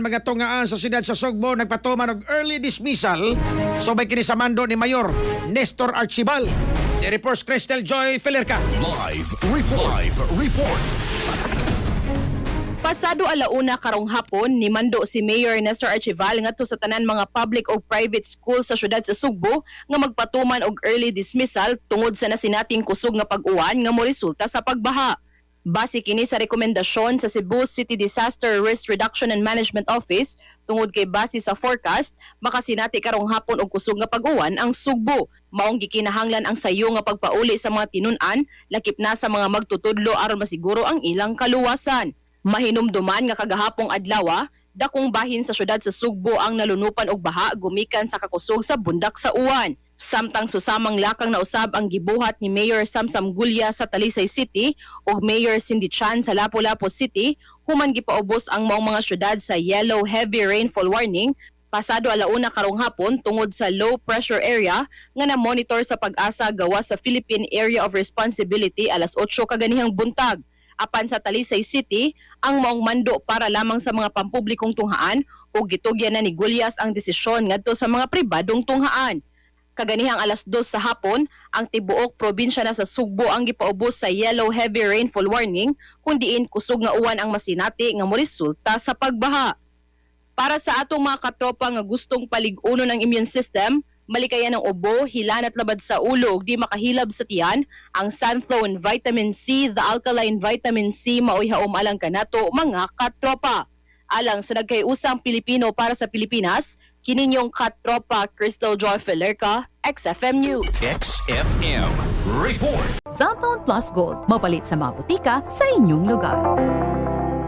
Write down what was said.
Mga tungaan sa siyudad sa Sugbo nagpatuman og early dismissal subay kini sa mando ni Mayor Nestor Archibal. Ni reports Cristel Joy Felerca. Live report. Pasado alauna karong hapon ni mando si Mayor Nestor Archibal ngadto sa tanan mga public o private school sa syudad sa Sugbo nga magpatuman og early dismissal tungod sa nasinating kusog nga pag-uwan nga moresulta sa pagbaha. Base kini sa rekomendasyon sa Cebu City Disaster Risk Reduction and Management Office tungod kay base sa forecast makasinati karong hapon og kusog nga pag-uwan ang Sugbo. Maong gikinahanglan ang sayo nga pagpauli sa mga tinun-an lakip na sa mga magtutudlo aron masiguro ang ilang kaluwasan. Mahinumduman nga kagahapong adlaw, dakong bahin sa syudad sa Sugbo ang nalunupan og baha gumikan sa kakusog sa bundak sa uwan. Samtang susamang lakang nausab ang gibuhat ni Mayor Samsam Gulya sa Talisay City ug Mayor Cindy Chan sa Lapu-Lapu City, human gipaubos ang maong mga syudad sa yellow heavy rainfall warning pasado alauna karong hapon tungod sa low pressure area nga na-monitor sa pag-asa gawa sa Philippine Area of Responsibility alas 8 kaganihang buntag. Apan sa Talisay City, ang maong mando para lamang sa mga pampublikong tunghaan ug gitugyan na ni Gulyas ang desisyon ngadto sa mga pribadong tunghaan. Kaganihang alas 2 sa hapon, ang tibuok probinsya na sa Sugbo ang gipaubos sa yellow heavy rainfall warning kung diin kusog nga uwan ang masinati nga moresulta sa pagbaha. Para sa atong mga katropa nga gustong palig-uno ng immune system, malikayan ng ubo, hilan at labad sa ulo ug di makahilab sa tiyan, ang Santhlone Vitamin C, the alkaline vitamin C maoy haom alang kanato mga katropa. Alang sa nagkayusang Pilipino para sa Pilipinas, kininyong katropa Cristel Joy Felerca, XFM News. XFM report. Santone Plus Gold, mapalit sa mga butika sa inyong lugar.